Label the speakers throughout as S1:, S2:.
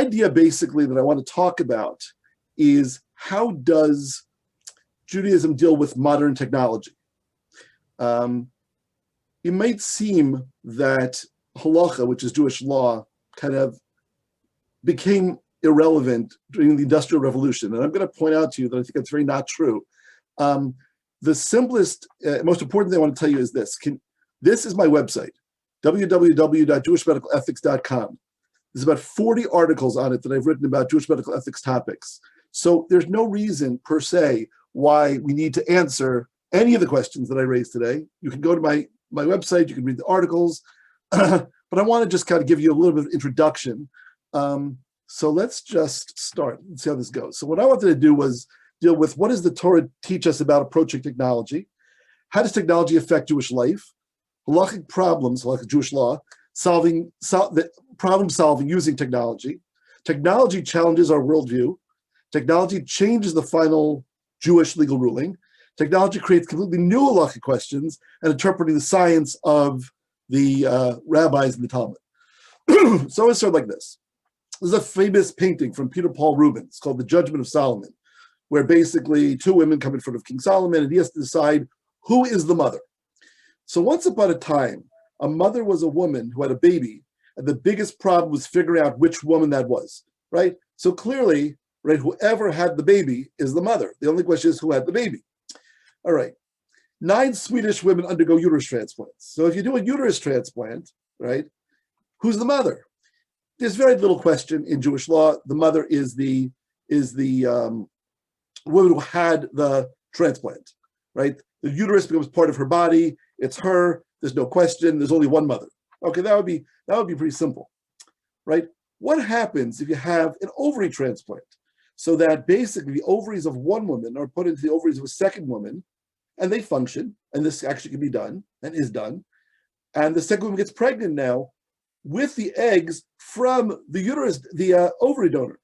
S1: idea basically that I want to talk about is how does Judaism deal with modern technology? It might seem that halacha, which is Jewish law, kind of became irrelevant during the Industrial Revolution. And I'm going to point out to you that I think that's very not true. The simplest, most important thing I want to tell you is this. This is my website, www.jewishmedicalethics.com. There's about 40 articles on it that I've written about Jewish medical ethics topics. So there's no reason per se why we need to answer any of the questions that I raised today. You can go to my website, you can read the articles, but I want to just kind of give you a little bit of introduction. So let's just start. Let's see how this goes. So what I wanted to do was deal with what does the Torah teach us about approaching technology? How does technology affect Jewish life? Halachic problems, like Jewish law, problem solving using technology. Technology challenges our worldview. Technology changes the final Jewish legal ruling. Technology creates completely new halachic questions and interpreting the science of the rabbis in the Talmud. So it's sort of like this. There's a famous painting from Peter Paul Rubens called The Judgment of Solomon, where basically two women come in front of King Solomon and he has to decide who is the mother. So once upon a time, a mother was a woman who had a baby, and the biggest problem was figuring out which woman that was, right? So clearly, right, whoever had the baby is the mother. The only question is who had the baby. All right. 9 Swedish women undergo uterus transplants. So if you do a uterus transplant, right, who's the mother? There's very little question in Jewish law. The mother is the woman who had the transplant, right? The uterus becomes part of her body. It's her. There's no question. There's only one mother. Okay, that would be pretty simple, right? What happens if you have an ovary transplant? So that basically the ovaries of one woman are put into the ovaries of a second woman, and they function, and this actually can be done and is done. And the second woman gets pregnant now with the eggs from the uterus, the ovary donor.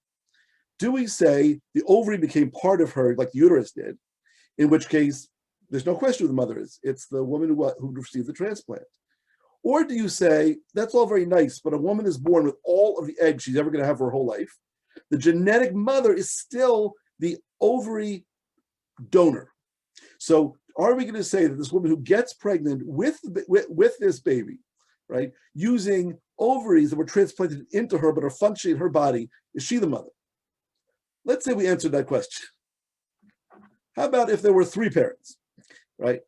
S1: Do we say the ovary became part of her like the uterus did, in which case there's no question who the mother is. It's the woman who received the transplant. Or do you say, that's all very nice, but a woman is born with all of the eggs she's ever going to have her whole life. The genetic mother is still the ovary donor. So are we going to say that this woman who gets pregnant with this baby, right, using ovaries that were transplanted into her but are functioning in her body, is she the mother? Let's say we answered that question. How about if there were 3 parents, right?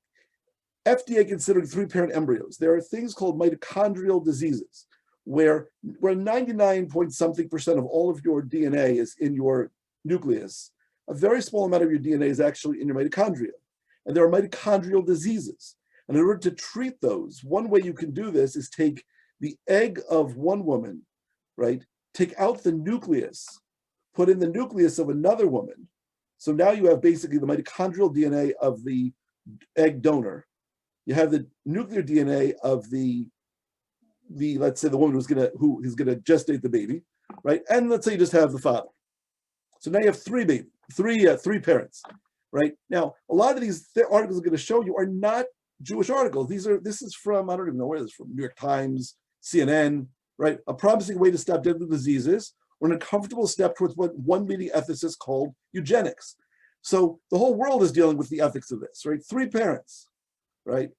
S1: FDA considering 3-parent embryos. There are things called mitochondrial diseases where 99% of all of your DNA is in your nucleus. A very small amount of your DNA is actually in your mitochondria. And there are mitochondrial diseases. And in order to treat those, one way you can do this is take the egg of one woman, right? Take out the nucleus, put in the nucleus of another woman. So now you have basically the mitochondrial DNA of the egg donor. You have the nuclear DNA of the let's say the woman who is gonna gestate the baby, right? And let's say you just have the father. So now you have 3 parents, right? Now a lot of these articles I'm going to show you are not Jewish articles. This is from, I don't even know where this is from, New York Times, CNN, right? A promising way to stop deadly diseases, or an uncomfortable step towards what one leading ethicist called eugenics. So the whole world is dealing with the ethics of this, right? 3 parents, right?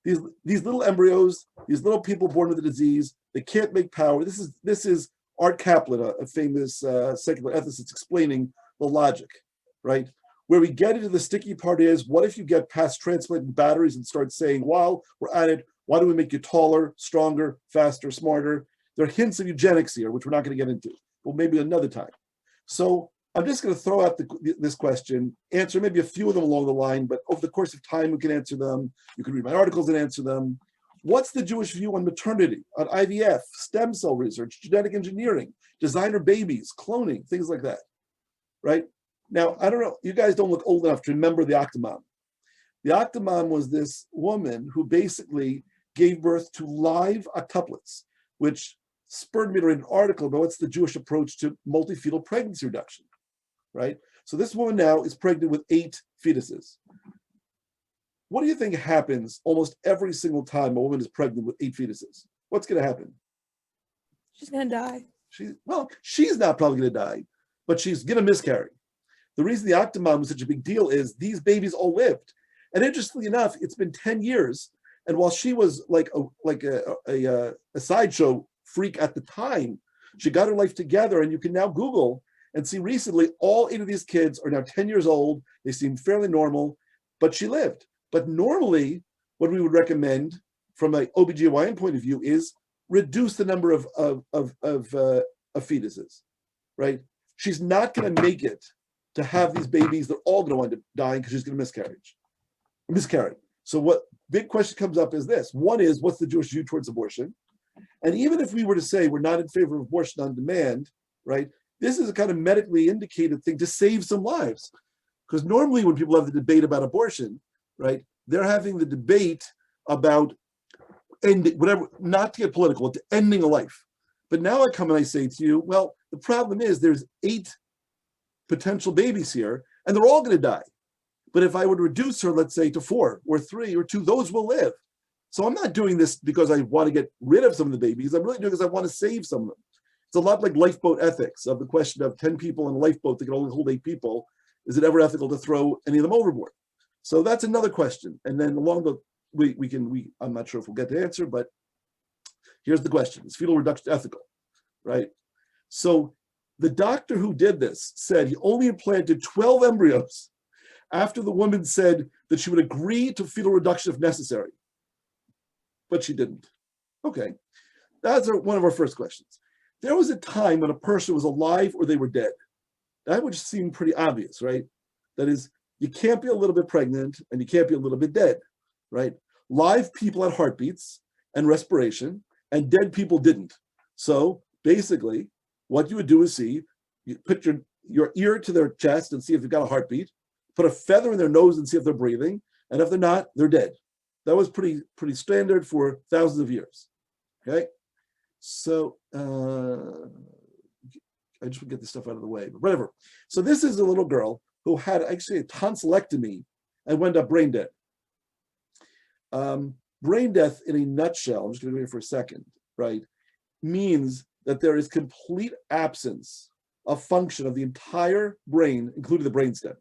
S1: These little embryos, these little people born with a disease, they can't make power. This is Art Kaplan, a famous secular ethicist, explaining the logic, right? Where we get into the sticky part is, what if you get past transplanting batteries and start saying, while we're at it, why don't we make you taller, stronger, faster, smarter? There are hints of eugenics here, which we're not going to get into, but maybe another time. So I'm just going to throw out this question, answer maybe a few of them along the line, but over the course of time, we can answer them. You can read my articles and answer them. What's the Jewish view on maternity, on IVF, stem cell research, genetic engineering, designer babies, cloning, things like that, right? Now, I don't know, you guys don't look old enough to remember the Octomom. The Octomom was this woman who basically gave birth to live octuplets, which spurred me to write an article about what's the Jewish approach to multi-fetal pregnancy reduction, right? So this woman now is pregnant with 8 fetuses. What do you think happens almost every single time a woman is pregnant with 8 fetuses? What's going to happen?
S2: She's going to die.
S1: She's not probably going to die, but she's going to miscarry. The reason the Octomom was such a big deal is these babies all lived. And interestingly enough, it's been 10 years. And while she was like a sideshow freak at the time, she got her life together. And you can now Google and see recently all 8 of these kids are now 10 years old. They seem fairly normal, but she lived. But normally, what we would recommend from an OBGYN point of view is reduce the number of fetuses, right? She's not going to make it to have these babies. They're all going to wind up dying because she's going to miscarry. So what big question comes up is this. One is, what's the Jewish view towards abortion? And even if we were to say we're not in favor of abortion on demand, right? This is a kind of medically indicated thing to save some lives. Because normally when people have the debate about abortion, right, they're having the debate about ending, whatever, not to get political, to ending a life. But now I come and I say to you, well, the problem is there's 8 potential babies here, and they're all going to die. But if I would reduce her, let's say, to 4 or 3 or 2, those will live. So I'm not doing this because I want to get rid of some of the babies. I'm really doing it because I want to save some of them. It's a lot like lifeboat ethics, of the question of 10 people in a lifeboat that can only hold 8 people. Is it ever ethical to throw any of them overboard? So that's another question. And then along the I'm not sure if we'll get the answer, but here's the question. Is fetal reduction ethical, right? So the doctor who did this said he only implanted 12 embryos after the woman said that she would agree to fetal reduction if necessary, but she didn't. Okay, that's one of our first questions. There was a time when a person was alive or they were dead. That would seem pretty obvious, right? That is, you can't be a little bit pregnant and you can't be a little bit dead, right? Live people had heartbeats and respiration, and dead people didn't. So basically, what you would do is you put your ear to their chest and see if you've got a heartbeat, put a feather in their nose and see if they're breathing, and if they're not, they're dead. That was pretty standard for thousands of years. Okay, so I just would get this stuff out of the way, but whatever. So this is a little girl who had actually a tonsillectomy and wound up brain dead. Brain death, in a nutshell, I'm just going to go here for a second, right, means that there is complete absence of function of the entire brain, including the brainstem.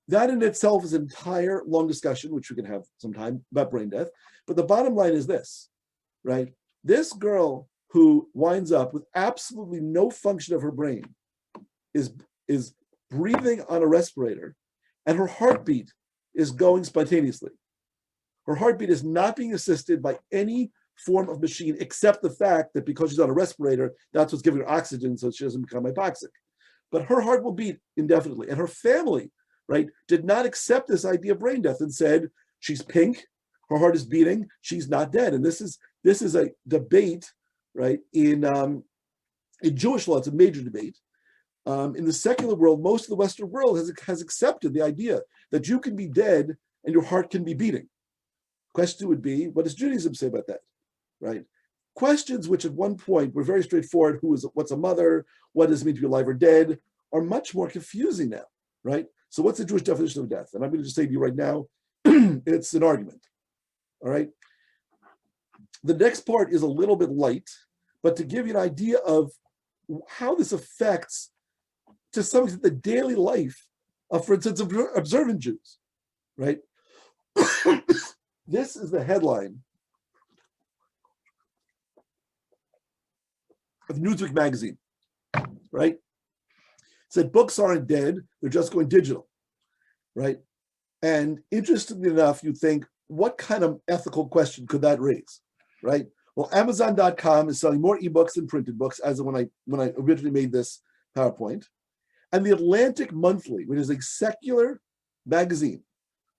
S1: That in itself is an entire long discussion, which we can have sometime, about brain death. But the bottom line is this, right? This girl who winds up with absolutely no function of her brain is breathing on a respirator, and her heartbeat is going spontaneously. Her heartbeat is not being assisted by any form of machine, except the fact that because she's on a respirator, that's what's giving her oxygen so she doesn't become hypoxic. But her heart will beat indefinitely. And her family, right, did not accept this idea of brain death and said, she's pink, her heart is beating, she's not dead. And this is a debate, right, in Jewish law. It's a major debate. In the secular world, most of the Western world has accepted the idea that you can be dead and your heart can be beating. Question would be, what does Judaism say about that, right? Questions which at one point were very straightforward, what's a mother, what does it mean to be alive or dead, are much more confusing now, right? So what's the Jewish definition of death? And I'm going to just say to you right now, it's an argument, all right? The next part is a little bit light, but to give you an idea of how this affects, to some extent, the daily life of, for instance, observant Jews, right? This is the headline of Newsweek magazine, right? It said books aren't dead, they're just going digital, right? And interestingly enough, you think, what kind of ethical question could that raise, right? Well, Amazon.com is selling more ebooks than printed books, as when I originally made this PowerPoint. And the Atlantic Monthly, which is a secular magazine,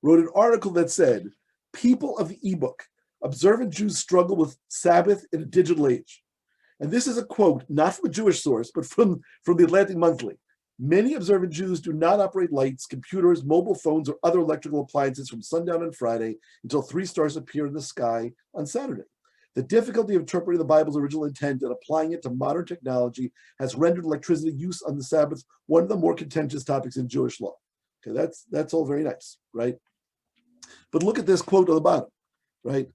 S1: wrote an article that said, people of the ebook, observant Jews struggle with Sabbath in a digital age. And this is a quote, not from a Jewish source, but from the Atlantic Monthly. Many observant Jews do not operate lights, computers, mobile phones, or other electrical appliances from sundown on Friday until 3 stars appear in the sky on Saturday. The difficulty of interpreting the Bible's original intent and applying it to modern technology has rendered electricity use on the Sabbath one of the more contentious topics in Jewish law. Okay, that's all very nice, right? But look at this quote on the bottom, right?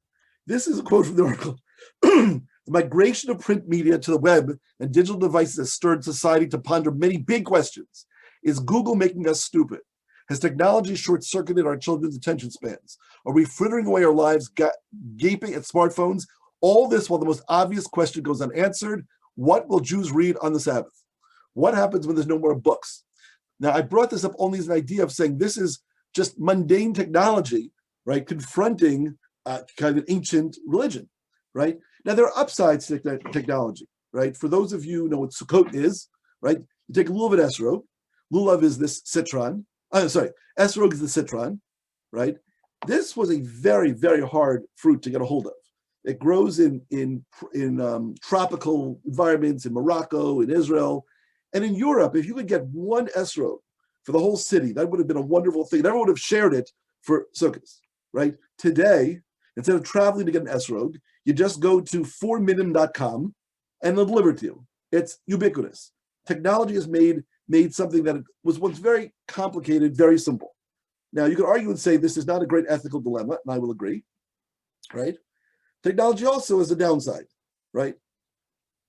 S1: This is a quote from the article. The The migration of print media to the web and digital devices has stirred society to ponder many big questions. Is Google making us stupid? Has technology short-circuited our children's attention spans? Are we frittering away our lives gaping at smartphones? All this while the most obvious question goes unanswered. What will Jews read on the Sabbath? What happens when there's no more books? Now, I brought this up only as an idea of saying this is just mundane technology, right, confronting kind of an ancient religion, right? Now, there are upsides to technology, right? For those of you who know what Sukkot is, right, you take a lulav and esrog. Lulav is this citron. Esrog is the citron, right? This was a very, very hard fruit to get a hold of. It grows in tropical environments in Morocco, in Israel, and in Europe. If you could get one esrog for the whole city, that would have been a wonderful thing. Everyone would have shared it for Sukkot, right? Today, instead of traveling to get an esrog, you just go to 4minim.com and they'll deliver it to you. It's ubiquitous. Technology has made something that was once very complicated, very simple. Now, you could argue and say this is not a great ethical dilemma, and I will agree, right? Technology also has a downside, right?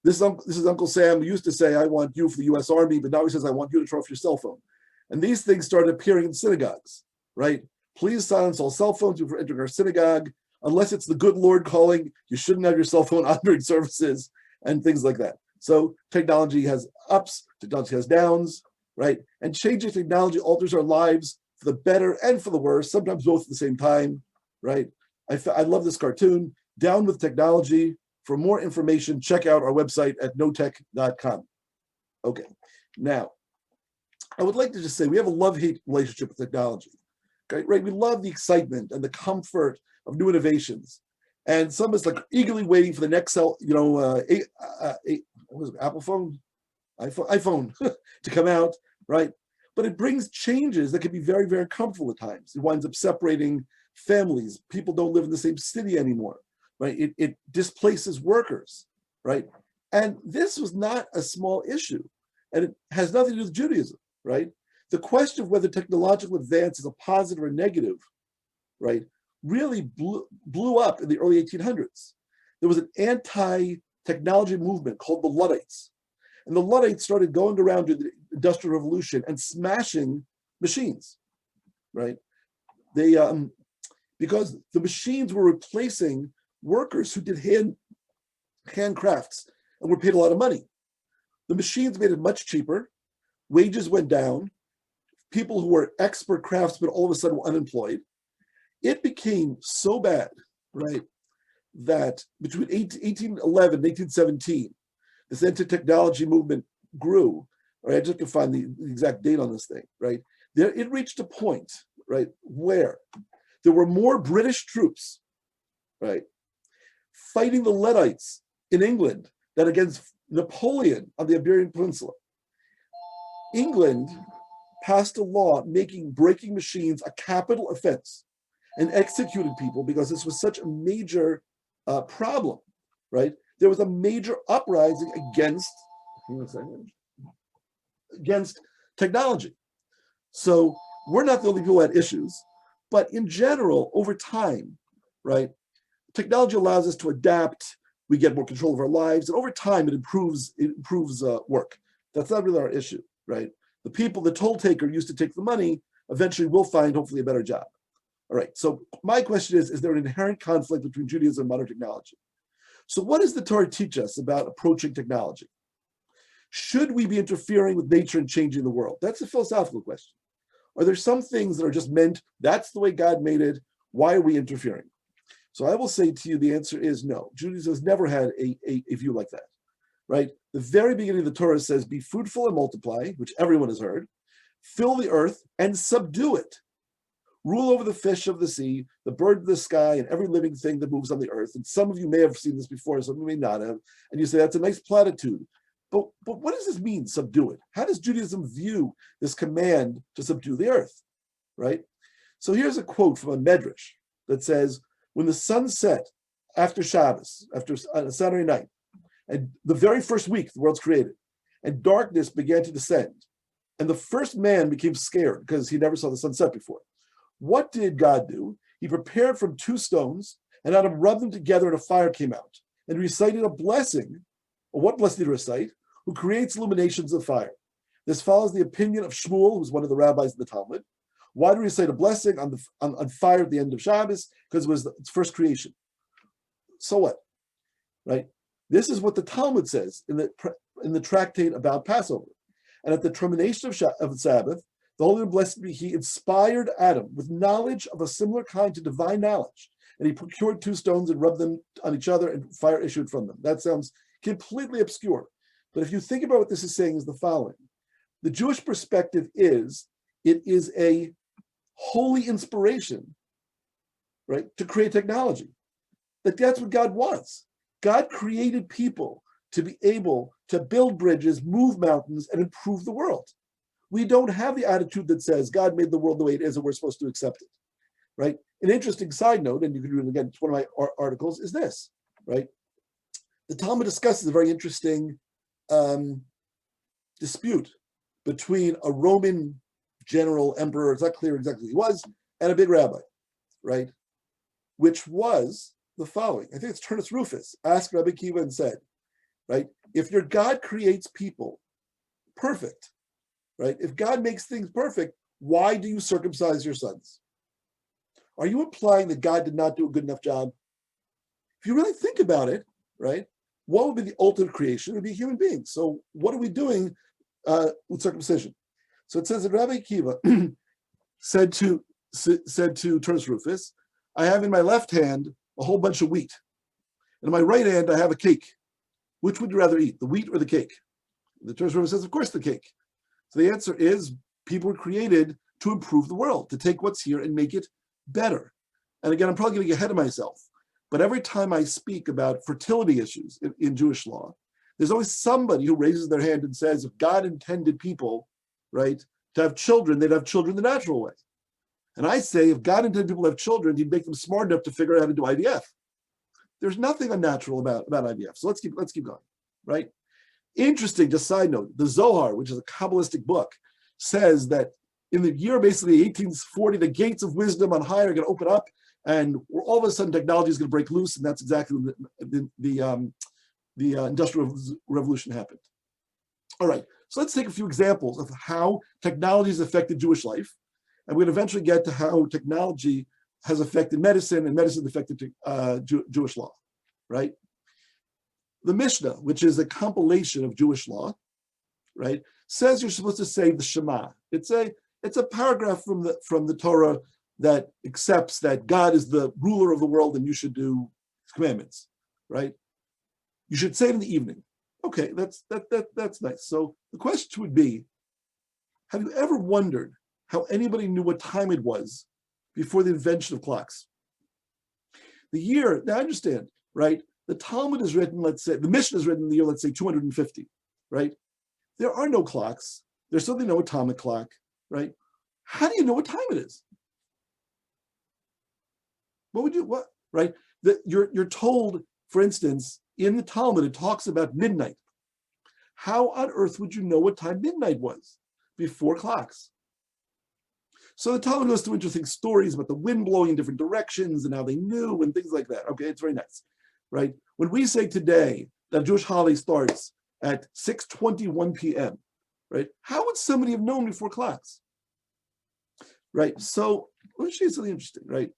S1: This is Uncle Sam who used to say, I want you for the US Army, but now he says, I want you to turn off your cell phone. And these things started appearing in synagogues, right? Please silence all cell phones before entering our synagogue. Unless it's the good Lord calling, you shouldn't have your cell phone on during services and things like that. So technology has ups, technology has downs, right? And changing technology alters our lives for the better and for the worse, sometimes both at the same time, right? I love this cartoon, Down with Technology. For more information, check out our website at notech.com. Okay, now, I would like to just say we have a love-hate relationship with technology, okay, right? We love the excitement and the comfort of new innovations. And some of us like eagerly waiting for the next Apple phone, iPhone to come out, right? But it brings changes that can be very, very uncomfortable at times. It winds up separating families. People don't live in the same city anymore, right? It displaces workers, right? And this was not a small issue. And it has nothing to do with Judaism, right? The question of whether technological advance is a positive or negative, right, really blew up in the early 1800s. There was an anti-technology movement called the Luddites. And the Luddites started going around during the Industrial Revolution and smashing machines, right? They, because the machines were replacing workers who did handcrafts and were paid a lot of money. The machines made it much cheaper. Wages went down. People who were expert craftsmen all of a sudden were unemployed. It became so bad, right, that between 1811 and 1817, this anti-technology movement grew. Right, I just can find the exact date on this thing, right? It reached a point, right, where there were more British troops, right, fighting the Luddites in England than against Napoleon on the Iberian Peninsula. England passed a law making breaking machines a capital offense and executed people because this was such a major problem, right? There was a major uprising against technology. So we're not the only people who had issues, but in general, over time, right, technology allows us to adapt. We get more control of our lives, and over time, it improves work. That's not really our issue, right? The people, the toll taker used to take the money, eventually will find hopefully a better job. All right, so my question is there an inherent conflict between Judaism and modern technology? So what does the Torah teach us about approaching technology? Should we be interfering with nature and changing the world? That's a philosophical question. Are there some things that are just meant, that's the way God made it, why are we interfering? So I will say to you, the answer is no. Judaism has never had a view like that, right? The very beginning of the Torah says, be fruitful and multiply, which everyone has heard, fill the earth and subdue it. Rule over the fish of the sea, the bird of the sky, and every living thing that moves on the earth. And some of you may have seen this before, some of you may not have. And you say, that's a nice platitude. But what does this mean, subdue it? How does Judaism view this command to subdue the earth, right? So here's a quote from a medrash that says, when the sun set after Shabbos, after a Saturday night, and the very first week the world's created, and darkness began to descend, and the first man became scared because he never saw the sun set before. What did God do? He prepared from two stones, and out of rubbed them together, and a fire came out. and recited a blessing, or what blessing did he recite? Who creates illuminations of fire. This follows the opinion of Shmuel, who's one of the rabbis in the Talmud. Why do we recite a blessing on fire at the end of Shabbos? Because it was its first creation. So what? Right? This is what the Talmud says in the tractate about Passover. And at the termination of the Sabbath, the Holy and Blessed be He inspired Adam with knowledge of a similar kind to divine knowledge. And he procured 2 stones and rubbed them on each other, and fire issued from them. That sounds completely obscure. But if you think about what this is saying, is the following. The Jewish perspective is, it is a holy inspiration, right, to create technology. That's what God wants. God created people to be able to build bridges, move mountains, and improve the world. We don't have the attitude that says God made the world the way it is and we're supposed to accept it, right? An interesting side note, and you can read it again, it's one of my articles, is this, right? The Talmud discusses a very interesting dispute between a Roman general, emperor, it's not clear exactly who he was, and a big rabbi, right? Which was the following. I think it's Turnus Rufus asked Rabbi Akiva and said, right, if your God creates people perfect, right, if God makes things perfect, why do you circumcise your sons? Are you implying that God did not do a good enough job? If you really think about it, right, what would be the ultimate creation? It would be human beings. So what are we doing with circumcision? So it says that Rabbi Akiva said to Turnus Rufus, I have in my left hand a whole bunch of wheat, and in my right hand I have a cake. Which would you rather eat, the wheat or the cake? The Turnus Rufus says, of course, the cake. So the answer is, people were created to improve the world, to take what's here and make it better. And again, I'm probably getting ahead of myself, but every time I speak about fertility issues in Jewish law, there's always somebody who raises their hand and says, if God intended people, right, to have children, they'd have children the natural way. And I say, if God intended people to have children, he'd make them smart enough to figure out how to do IVF. There's nothing unnatural about IVF. So let's keep going, right? Interesting, just side note, the Zohar, which is a Kabbalistic book, says that in the year basically 1840, the gates of wisdom on high are going to open up, and all of a sudden technology is going to break loose, and that's exactly when the Industrial Revolution happened. All right, so let's take a few examples of how technology has affected Jewish life, and we're going to eventually get to how technology has affected medicine, and medicine affected Jewish law, right? The Mishnah, which is a compilation of Jewish law, right, says you're supposed to say the Shema. It's a paragraph from the Torah that accepts that God is the ruler of the world and you should do his commandments, right? You should say it in the evening. Okay, that's nice. So the question would be, have you ever wondered how anybody knew what time it was before the invention of clocks? The year, now I understand, right? The Talmud is written, let's say, the Mishnah is written in the year, let's say 250, right? There are no clocks. There's certainly no atomic clock, right? How do you know what time it is? Right? You're told, for instance, in the Talmud, it talks about midnight. How on earth would you know what time midnight was before clocks? So the Talmud goes through interesting stories about the wind blowing in different directions and how they knew and things like that. Okay, it's very nice, right? When we say today that Jewish holiday starts at 6:21 p.m., right? How would somebody have known before clocks? Right, so let me show you something interesting, right?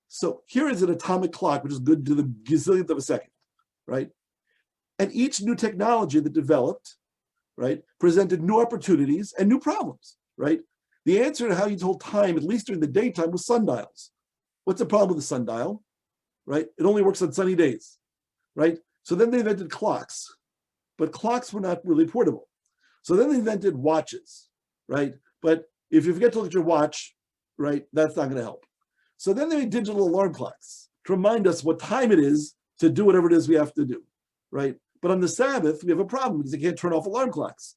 S1: So here is an atomic clock, which is good to the gazillionth of a second, right? And each new technology that developed, right, presented new opportunities and new problems, right? The answer to how you told time, at least during the daytime, was sundials. What's the problem with the sundial, right? It only works on sunny days, right? So then they invented clocks, but clocks were not really portable. So then they invented watches, right? But if you forget to look at your watch, right, that's not going to help. So then they made digital alarm clocks to remind us what time it is to do whatever it is we have to do, right? But on the Sabbath, we have a problem because they can't turn off alarm clocks.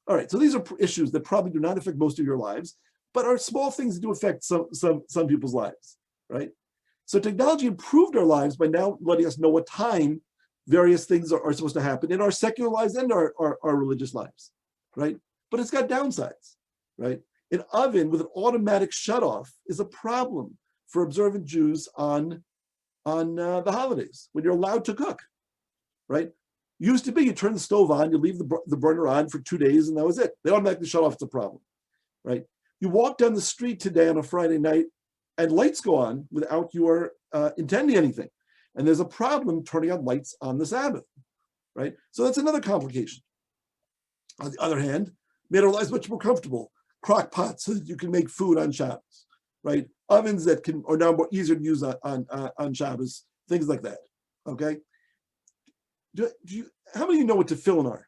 S1: All right, so these are issues that probably do not affect most of your lives, but are small things that do affect some people's lives, right? So technology improved our lives by now letting us know what time various things are supposed to happen in our secular lives and our religious lives, right? But it's got downsides, right? An oven with an automatic shutoff is a problem for observant Jews on the holidays when you're allowed to cook, right? Used to be you turn the stove on, you leave the burner on for 2 days, and that was it. They automatically shut off. It's a problem, right? You walk down the street today on a Friday night, and lights go on without your intending anything. And there's a problem turning on lights on the Sabbath, right? So that's another complication. On the other hand, made our lives much more comfortable. Crock pots so that you can make food on Shabbos, right? Ovens that are now more easier to use on Shabbos, things like that, okay? How many of you know what tefillin are?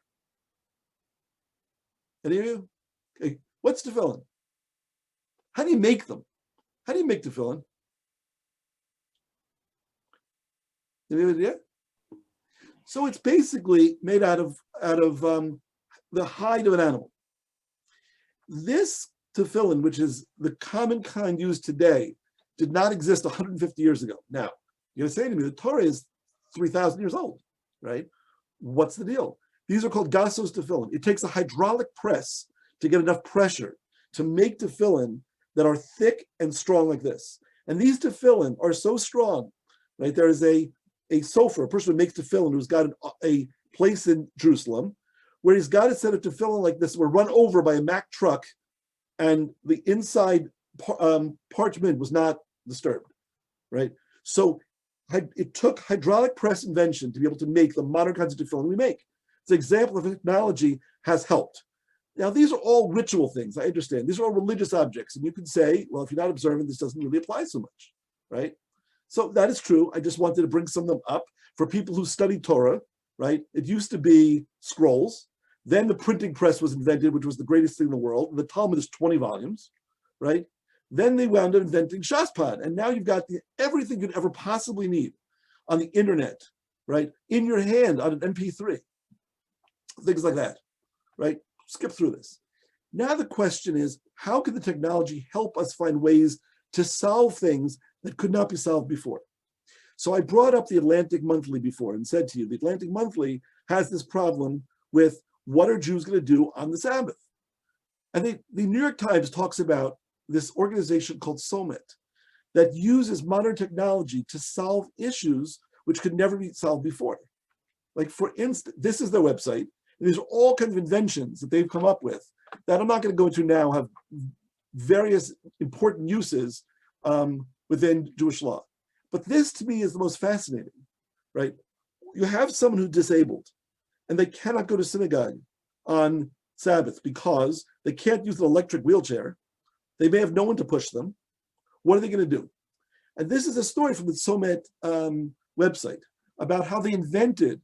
S1: Any of you? Okay. What's tefillin? How do you make them? How do you make tefillin? Any idea? So it's basically made out of the hide of an animal. This tefillin, which is the common kind used today, did not exist 150 years ago. Now, you're going to say to me, the Torah is 3,000 years old, right? What's the deal? These are called gasos tefillin. It takes a hydraulic press to get enough pressure to make tefillin that are thick and strong like this. And these tefillin are so strong, right? There is a sofer, a person who makes tefillin, who's got a place in Jerusalem, where he's got a set of tefillin like this, were run over by a Mack truck, and the inside parchment was not disturbed, right? So it took hydraulic press invention to be able to make the modern kinds of tefillin we make. It's an example of technology has helped. Now, these are all ritual things, I understand. These are all religious objects. And you can say, well, if you're not observant, this doesn't really apply so much, right? So that is true. I just wanted to bring some of them up for people who study Torah, right? It used to be scrolls. Then the printing press was invented, which was the greatest thing in the world. The Talmud is 20 volumes, right? Then they wound up inventing Shaspad. And now you've got everything you'd ever possibly need on the internet, right? In your hand on an MP3, things like that, right? Skip through this. Now the question is, how can the technology help us find ways to solve things that could not be solved before? So I brought up the Atlantic Monthly before and said to you, the Atlantic Monthly has this problem with what are Jews going to do on the Sabbath? And the New York Times talks about this organization called SOMET that uses modern technology to solve issues which could never be solved before. Like, for instance, this is their website. And these are all kinds of inventions that they've come up with that I'm not going to go into now, have various important uses within Jewish law. But this, to me, is the most fascinating, right? You have someone who's disabled, and they cannot go to synagogue on Sabbath because they can't use an electric wheelchair. They may have no one to push them. What are they going to do? And this is a story from the Somet website about how they invented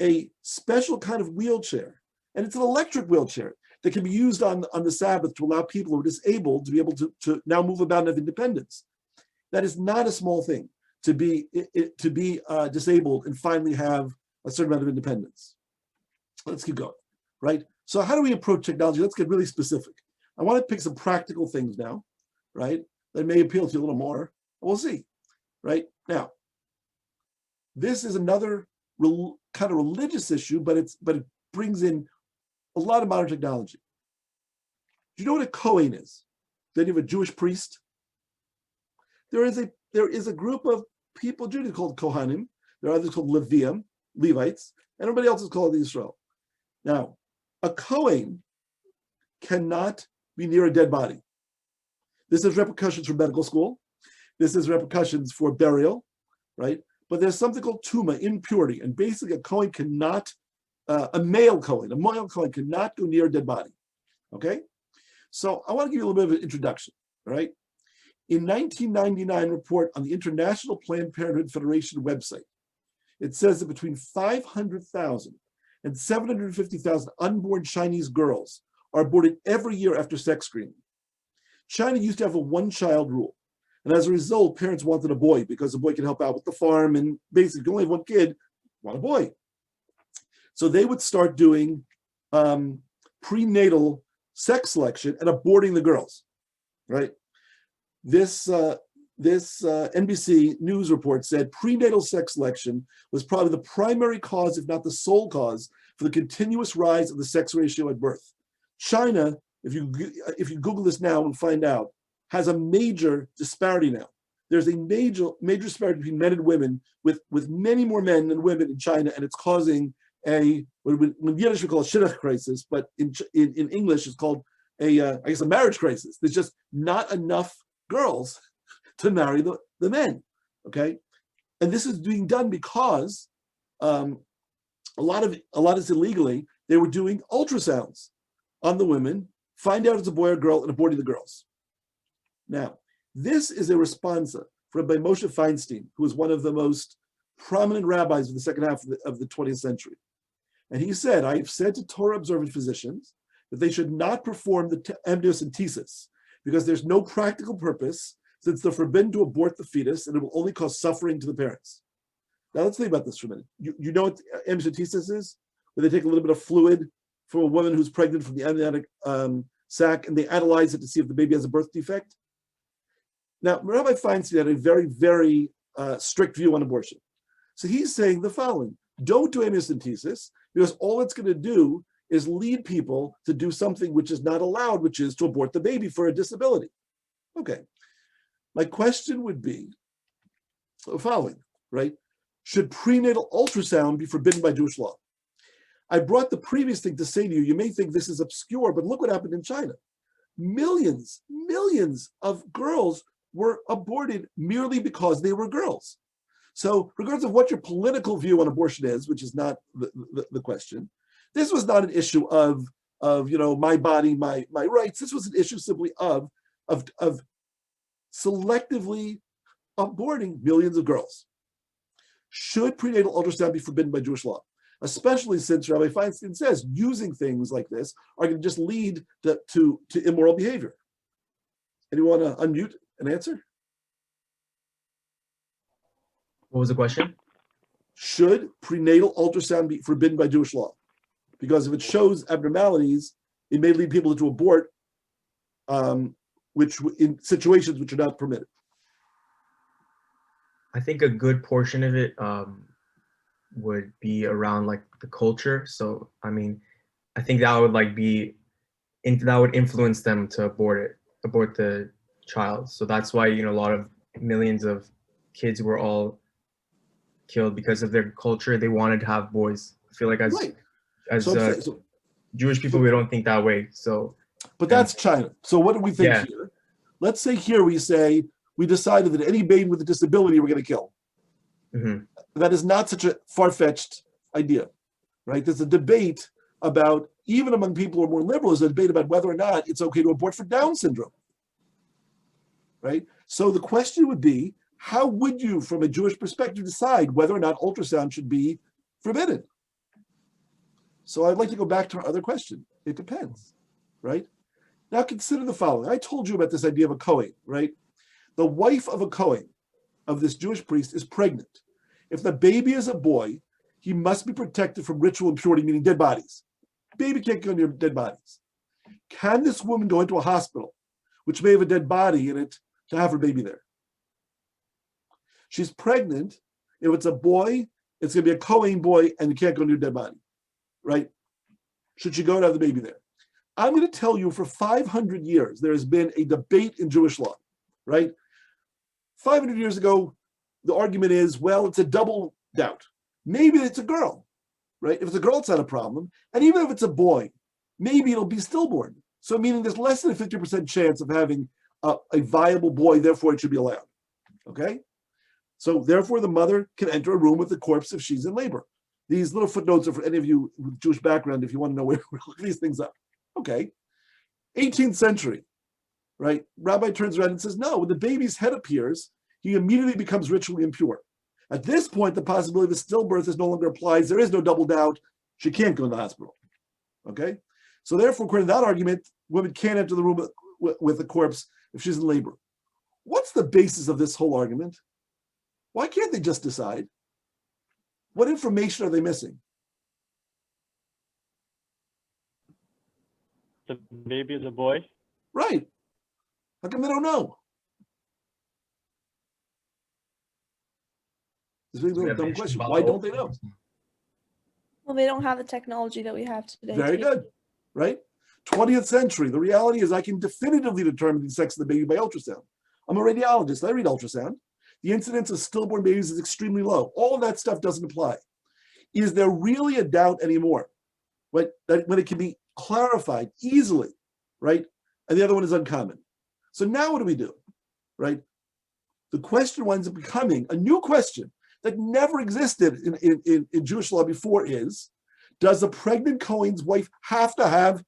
S1: a special kind of wheelchair. And it's an electric wheelchair that can be used on the Sabbath to allow people who are disabled to be able to now move about and have independence. That is not a small thing, to be disabled and finally have a certain amount of independence. Let's keep going, right? So how do we approach technology? Let's get really specific. I want to pick some practical things now, right? That may appeal to you a little more. We'll see, right? Now, this is another kind of religious issue, but it brings in a lot of modern technology. Do you know what a Cohen is? Then you have a Jewish priest. There is a group of people, Judaism, called Kohanim. There are others called Levium, Levites, and everybody else is called Israel. Now, a Cohen cannot be near a dead body. This has repercussions for medical school. This has repercussions for burial, right? But there's something called tuma, impurity, and basically a Cohen cannot, a male Cohen cannot go near a dead body, okay? So I want to give you a little bit of an introduction, all right? In 1999 report on the International Planned Parenthood Federation website, it says that between 500,000 and 750,000 unborn Chinese girls are aborted every year after sex screening. China used to have a one-child rule. And as a result, parents wanted a boy because a boy can help out with the farm, and basically, if you only have one kid, want a boy. So they would start doing prenatal sex selection and aborting the girls, right? This NBC News report said prenatal sex selection was probably the primary cause, if not the sole cause, for the continuous rise of the sex ratio at birth. China, if you Google this now and find out, has a major disparity now. there's a major disparity between men and women, with many more men than women in China, and it's causing when Yiddish we call it shidduch crisis, but in English it's called I guess a marriage crisis. There's just not enough girls to marry the men, okay? And this is being done because a lot of it's illegally. They were doing ultrasounds on the women, find out it's a boy or girl, and aborting the girls. Now, this is a responsa from Rabbi Moshe Feinstein, who was one of the most prominent rabbis of the second half of the 20th century. And he said, I have said to Torah observant physicians that they should not perform the embryos and thesis because there's no practical purpose, since they're forbidden to abort the fetus and it will only cause suffering to the parents. Now let's think about this for a minute. You know what amniocentesis is? Where they take a little bit of fluid from a woman who's pregnant from the amniotic sac and they analyze it to see if the baby has a birth defect. Now, Rabbi Feinstein had a very, very strict view on abortion. So he's saying the following: don't do amniocentesis because all it's going to do is lead people to do something which is not allowed, which is to abort the baby for a disability. Okay. My question would be the following, right? Should prenatal ultrasound be forbidden by Jewish law? I brought the previous thing to say to you, you may think this is obscure, but look what happened in China. Millions of girls were aborted merely because they were girls. So regardless of what your political view on abortion is, which is not the question, this was not an issue of my body, my rights. This was an issue simply of selectively aborting millions of girls. Should prenatal ultrasound be forbidden by Jewish law? Especially since Rabbi Feinstein says using things like this are going to just lead to immoral behavior. Anyone want to unmute and answer?
S2: What was the question?
S1: Should prenatal ultrasound be forbidden by Jewish law? Because if it shows abnormalities, it may lead people to abort, which in situations which are not permitted.
S2: I think a good portion of it would be around like the culture. So I mean, I think that would that would influence them to abort the child. So that's why a lot of millions of kids were all killed because of their culture. They wanted to have boys. I feel like as Jewish people, we don't think that way. So,
S1: but that's China. So what do we think here? Let's say here we decided that any baby with a disability we're going to kill. Mm-hmm. That is not such a far-fetched idea, right? There's a debate about, even among people who are more liberal, there's a debate about whether or not it's okay to abort for Down syndrome, right? So the question would be, how would you, from a Jewish perspective, decide whether or not ultrasound should be forbidden? So I'd like to go back to our other question. It depends, right? Now consider the following. I told you about this idea of a Cohen, right? The wife of a Cohen, of this Jewish priest, is pregnant. If the baby is a boy, he must be protected from ritual impurity, meaning dead bodies. Baby can't go near dead bodies. Can this woman go into a hospital, which may have a dead body in it, to have her baby there? She's pregnant. If it's a boy, it's going to be a Cohen boy, and you can't go near a dead body, right? Should she go and have the baby there? I'm going to tell you, for 500 years, there has been a debate in Jewish law, right? 500 years ago, the argument is, well, it's a double doubt. Maybe it's a girl, right? If it's a girl, it's not a problem. And even if it's a boy, maybe it'll be stillborn. So meaning there's less than a 50% chance of having a viable boy, therefore it should be allowed, okay? So therefore the mother can enter a room with the corpse if she's in labor. These little footnotes are for any of you with Jewish background if you want to know where we look these things up. Okay, 18th century, right? Rabbi turns around and says, no, when the baby's head appears, he immediately becomes ritually impure. At this point, the possibility of a stillbirth is no longer applies. There is no double doubt. She can't go in the hospital. Okay? So therefore, according to that argument, women can't enter the room with a corpse if she's in labor. What's the basis of this whole argument? Why can't they just decide? What information are they missing?
S3: The baby is a boy?
S1: Right. How come they don't know? This is a dumb question. Why don't they know?
S4: Well, they don't have the technology that we have today.
S1: Very good, right? 20th century, the reality is I can definitively determine the sex of the baby by ultrasound. I'm a radiologist. I read ultrasound. The incidence of stillborn babies is extremely low. All of that stuff doesn't apply. Is there really a doubt anymore, right? That when it can be clarified easily, right? And the other one is uncommon. So now what do we do, right? The question winds up becoming a new question that never existed in Jewish law before is, does a pregnant Cohen's wife have to have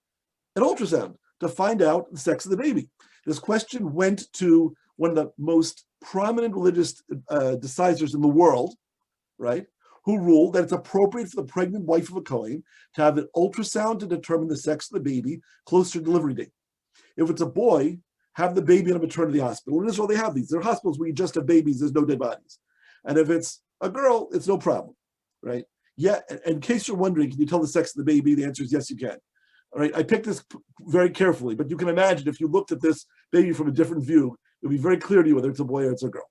S1: an ultrasound to find out the sex of the baby? This question went to one of the most prominent religious decisors in the world, right? Who ruled that it's appropriate for the pregnant wife of a Cohen to have an ultrasound to determine the sex of the baby close to delivery date. If it's a boy, have the baby in a maternity hospital. In Israel, they have these. There are hospitals where you just have babies, there's no dead bodies. And if it's a girl, it's no problem, right? Yeah, in case you're wondering, can you tell the sex of the baby? The answer is yes, you can. All right, I picked this very carefully, but you can imagine if you looked at this baby from a different view, it'll be very clear to you whether it's a boy or it's a girl,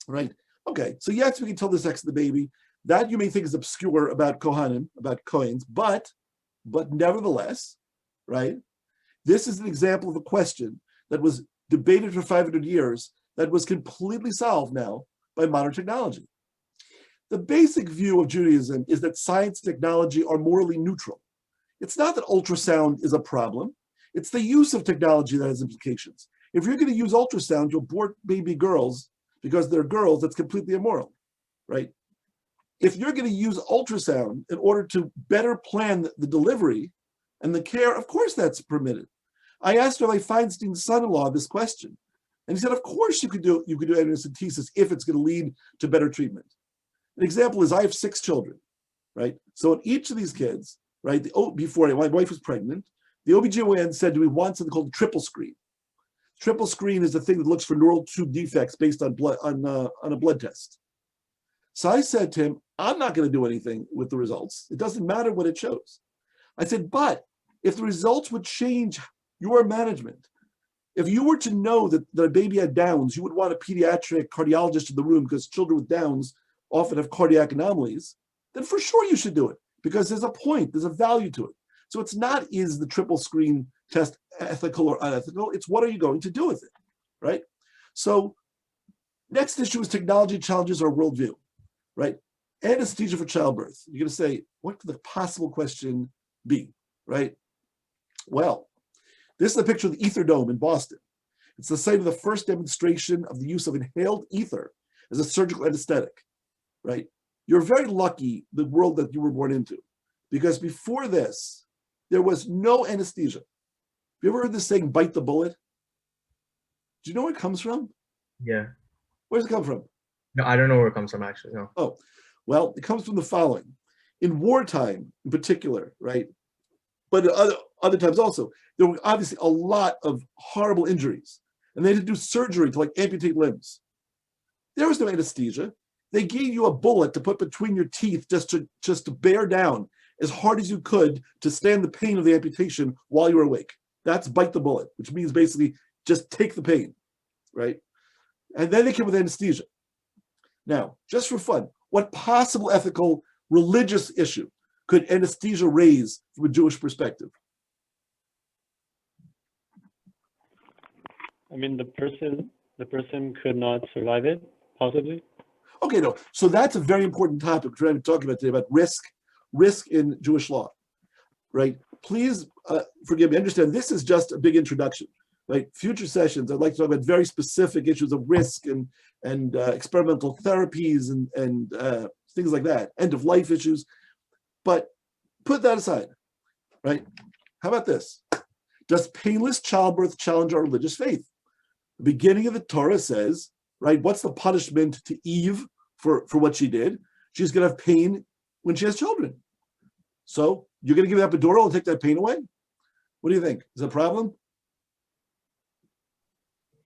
S1: right? Okay, so yes, we can tell the sex of the baby. That you may think is obscure about Kohanim, about Cohens, but nevertheless, right? This is an example of a question that was debated for 500 years that was completely solved now by modern technology. The basic view of Judaism is that science and technology are morally neutral. It's not that ultrasound is a problem. It's the use of technology that has implications. If you're going to use ultrasound to abort baby girls because they're girls, that's completely immoral, right? If you're going to use ultrasound in order to better plan the delivery and the care, of course that's permitted. I asked Rabbi Feinstein's son-in-law this question, and he said, of course you could do amniocentesis if it's going to lead to better treatment. An example is I have 6 children, right? So in each of these kids, right, before my wife was pregnant, the OBGYN said, do we want something called a triple screen? Triple screen is the thing that looks for neural tube defects based on blood on a blood test. So I said to him, I'm not going to do anything with the results. It doesn't matter what it shows. I said, but if the results would change your management, if you were to know that the baby had Downs, you would want a pediatric cardiologist in the room because children with Downs often have cardiac anomalies, then for sure you should do it because there's a point, there's a value to it. So it's not, is the triple screen test ethical or unethical? It's what are you going to do with it, right? So next issue is technology challenges our worldview, right? Anesthesia for childbirth. You're going to say, what could the possible question be, right? Well, this is a picture of the Ether Dome in Boston. It's the site of the first demonstration of the use of inhaled ether as a surgical anesthetic, right? You're very lucky the world that you were born into, because before this, there was no anesthesia. Have you ever heard this saying, bite the bullet? Do you know where it comes from?
S2: Yeah.
S1: Where does it come from?
S2: No, I don't know where it comes from, actually, no.
S1: Oh, well, it comes from the following. In wartime, in particular, right? But other times also, there were obviously a lot of horrible injuries, and they had to do surgery to like amputate limbs. There was no anesthesia. They gave you a bullet to put between your teeth just to bear down as hard as you could to stand the pain of the amputation while you were awake. That's bite the bullet, which means basically just take the pain, right? And then they came with anesthesia. Now, just for fun, what possible ethical, religious issue could anesthesia raise from a Jewish perspective?
S3: I mean, the person could not survive it, possibly.
S1: Okay, no. So that's a very important topic we're trying to talk about today, about risk in Jewish law, right? Please forgive me. Understand this is just a big introduction, right? Future sessions, I'd like to talk about very specific issues of risk and experimental therapies and things like that, end of life issues. But put that aside, right? How about this? Does painless childbirth challenge our religious faith? The beginning of the Torah says, right, what's the punishment to Eve for what she did? She's going to have pain when she has children. So you're going to give that epidural and take that pain away? What do you think? Is it a problem?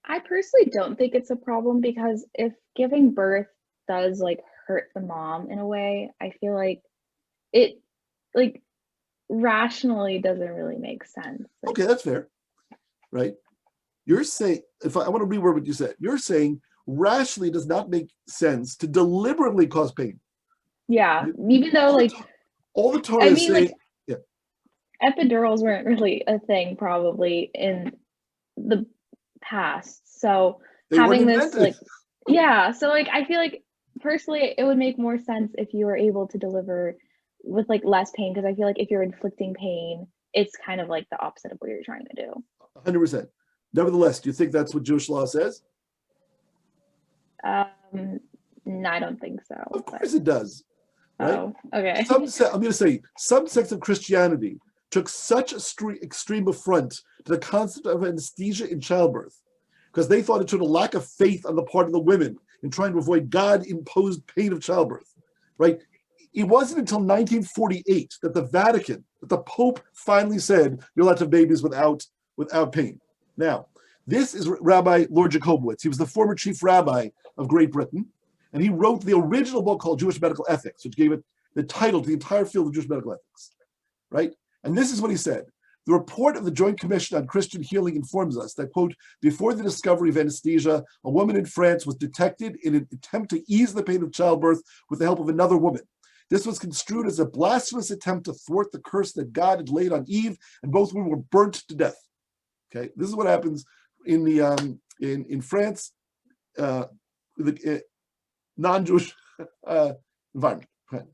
S5: I personally don't think it's a problem because if giving birth does like hurt the mom in a way, I feel like it like rationally doesn't really make sense. Like,
S1: Okay, that's fair, right? You're saying, if I want to reword what you said, you're saying rationally does not make sense to deliberately cause pain.
S5: yeah, even though like
S1: all the Torah
S5: I
S1: is
S5: mean,
S1: saying,
S5: like,
S1: yeah.
S5: epidurals weren't really a thing probably in the past. So
S1: They weren't
S5: having this
S1: invented.
S5: like, yeah. So like, I feel like personally, it would make more sense if you were able to deliver with like less pain, because I feel like if you're inflicting pain, it's kind of like the opposite of what you're trying to do.
S1: 100%. Nevertheless, do you think that's what Jewish law says?
S5: No, I don't think so.
S1: Of course it does. Right?
S5: Oh, okay.
S1: I'm going to say some sects of Christianity took such extreme affront to the concept of anesthesia in childbirth because they thought it showed a lack of faith on the part of the women in trying to avoid God-imposed pain of childbirth, right? It wasn't until 1948 that the Vatican, that the Pope finally said, you're allowed to have babies without pain. Now, this is Rabbi Lord Jacobowitz. He was the former chief rabbi of Great Britain, and he wrote the original book called Jewish Medical Ethics, which gave it the title to the entire field of Jewish medical ethics, right? And this is what he said. The report of the Joint Commission on Christian Healing informs us that, quote, before the discovery of anesthesia, a woman in France was detected in an attempt to ease the pain of childbirth with the help of another woman. This was construed as a blasphemous attempt to thwart the curse that God had laid on Eve, and both women were burnt to death. Okay, this is what happens in the in France, the non-Jewish environment. Right.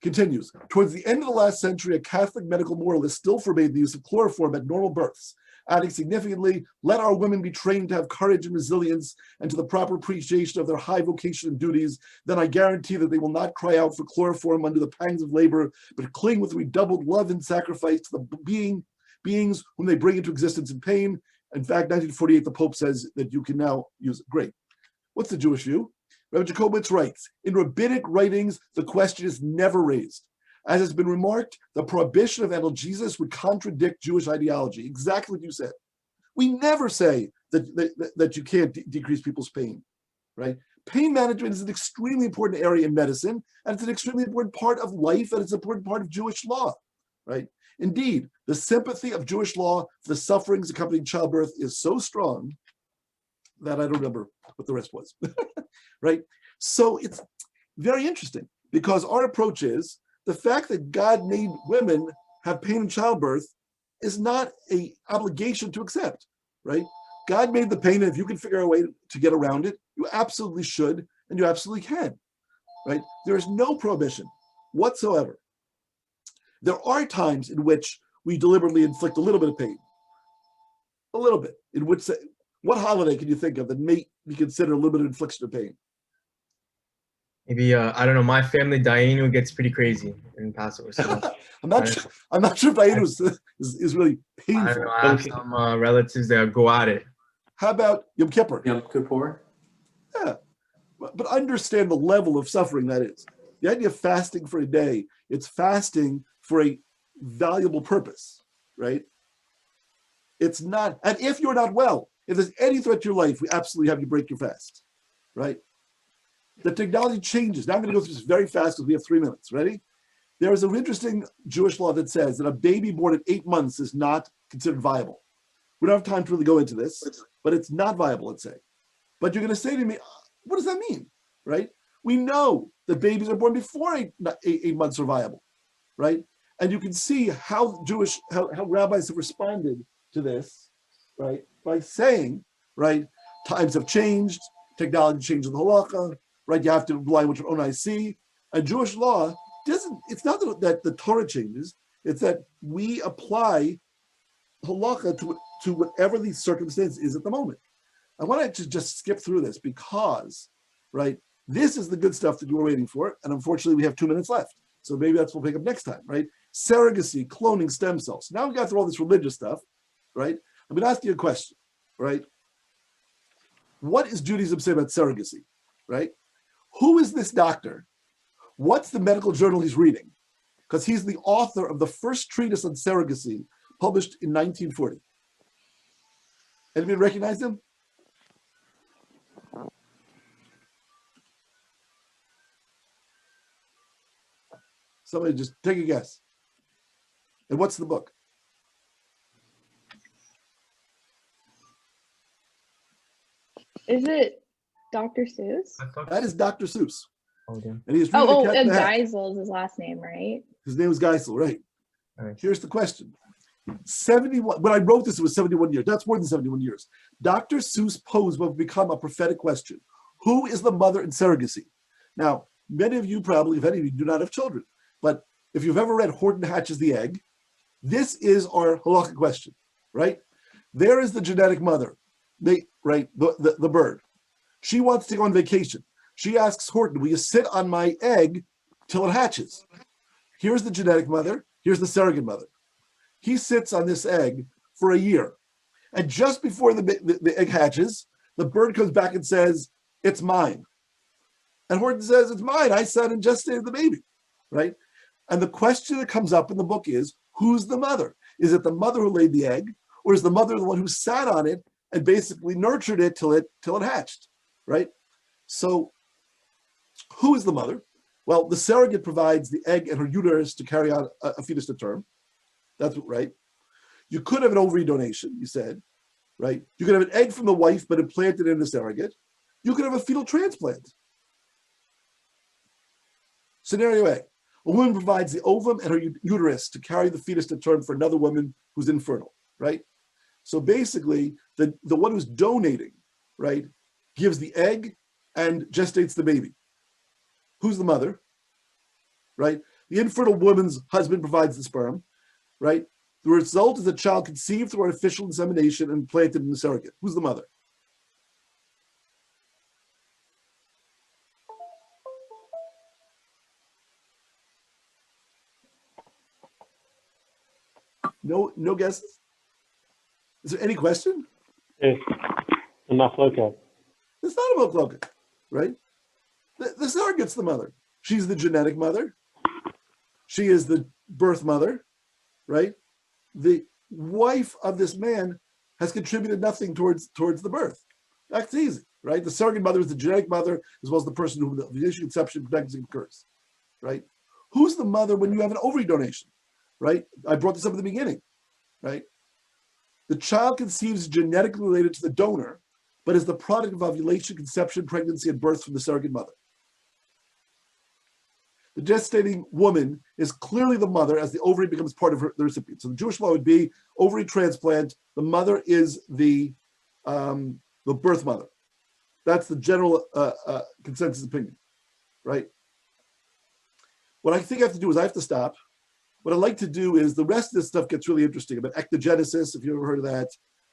S1: Continues. Towards the end of the last century, a Catholic medical moralist still forbade the use of chloroform at normal births, adding significantly, let our women be trained to have courage and resilience and to the proper appreciation of their high vocation and duties. Then I guarantee that they will not cry out for chloroform under the pangs of labor, but cling with redoubled love and sacrifice to the beings whom they bring into existence in pain. In fact, 1948, the Pope says that you can now use it. Great. What's the Jewish view? Rabbi Jacobowitz writes, in rabbinic writings, the question is never raised. As has been remarked, the prohibition of analgesia would contradict Jewish ideology. Exactly what you said. We never say that you can't decrease people's pain, right? Pain management is an extremely important area in medicine, and it's an extremely important part of life, and it's an important part of Jewish law, right? Indeed, the sympathy of Jewish law for the sufferings accompanying childbirth is so strong that I don't remember what the rest was, right? So it's very interesting because our approach is the fact that God made women have pain in childbirth is not an obligation to accept, right? God made the pain, and if you can figure out a way to get around it, you absolutely should, and you absolutely can, right? There is no prohibition whatsoever. There are times in which we deliberately inflict a little bit of pain, a little bit, in which, what holiday can you think of that may be considered a little bit of infliction of pain?
S2: Maybe I don't know. My family, Dainu, gets pretty crazy in Passover. So
S1: I'm not sure if Dainu is really painful.
S2: I don't know. I have some relatives that go at it.
S1: How about Yom Kippur?
S6: Yom Kippur?
S1: Yeah, but understand the level of suffering that is. The idea of fasting for a day, it's fasting for a valuable purpose, right? It's not, and if you're not well, if there's any threat to your life, we absolutely have you break your fast, right? The technology changes. Now I'm going to go through this very fast because we have 3 minutes. Ready? There is an interesting Jewish law that says that a baby born at 8 months is not considered viable. We don't have time to really go into this, but it's not viable, let's say. But you're going to say to me, what does that mean, right? We know that babies are born before eight months are viable, right? And you can see how rabbis have responded to this, right? By saying, right, times have changed, technology changed in the halacha, right? You have to rely on what your own eyes see. And Jewish law doesn't, it's not that the Torah changes, it's that we apply halacha to whatever the circumstance is at the moment. I want to just skip through this because, right, this is the good stuff that you were waiting for. And unfortunately, we have 2 minutes left. So maybe that's what we'll pick up next time, right? Surrogacy, cloning, stem cells. Now we got through all this religious stuff, right? I'm going to ask you a question, right? What is Judaism say about surrogacy, right? Who is this doctor? What's the medical journal he's reading? Because he's the author of the first treatise on surrogacy published in 1940. Anybody recognize him? Somebody just take a guess. And what's the book?
S5: Is it Dr. Seuss?
S1: That is Dr. Seuss.
S2: Okay.
S1: And he is really
S5: Geisel is his last name, right?
S1: His name is Geisel, right?
S2: All right.
S1: Here's the question. 71, when I wrote this, it was 71 years. That's more than 71 years. Dr. Seuss posed what would become a prophetic question. Who is the mother in surrogacy? Now, many of you probably, if any of you, do not have children. But if you've ever read Horton Hatches the Egg, this is our halakha question, right? There is the genetic mother, the bird. She wants to go on vacation. She asks Horton, will you sit on my egg till it hatches? Here's the genetic mother. Here's the surrogate mother. He sits on this egg for a year. And just before the egg hatches, the bird comes back and says, it's mine. And Horton says, it's mine. I sat and gestated the baby, right? And the question that comes up in the book is, who's the mother? Is it the mother who laid the egg? Or is the mother the one who sat on it and basically nurtured it till it hatched, right? So who is the mother? Well, the surrogate provides the egg and her uterus to carry on a fetus to term. That's right. You could have an ovary donation, you said, right? You could have an egg from the wife, but implanted in the surrogate. You could have a fetal transplant. Scenario A, a woman provides the ovum and her uterus to carry the fetus to term for another woman who's infertile, right? So basically, the one who's donating, right, gives the egg and gestates the baby. Who's the mother, right? The infertile woman's husband provides the sperm, right? The result is a child conceived through artificial insemination and planted in the surrogate. Who's the mother? No guesses? Is there any question?
S3: It's a machloket.
S1: It's not a machloket, right? The surrogate's the mother. She's the genetic mother. She is the birth mother, right? The wife of this man has contributed nothing towards the birth. That's easy, right? The surrogate mother is the genetic mother as well as the person who the initial conception pregnancy occurs, right? Who's the mother when you have an ovary donation, right? I brought this up at the beginning, right? The child conceives genetically related to the donor, but is the product of ovulation, conception, pregnancy, and birth from the surrogate mother. The gestating woman is clearly the mother as the ovary becomes part of the recipient. So the Jewish law would be ovary transplant. The mother is the birth mother. That's the general consensus opinion, right? What I think I have to do is I have to stop. What I'd like to do is the rest of this stuff gets really interesting about ectogenesis, if you've ever heard of that,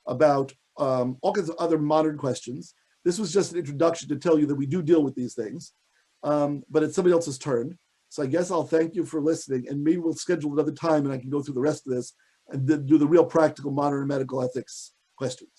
S1: about all kinds of other modern questions. This was just an introduction to tell you that we do deal with these things, but it's somebody else's turn. So I guess I'll thank you for listening, and maybe we'll schedule another time and I can go through the rest of this and do the real practical modern medical ethics questions.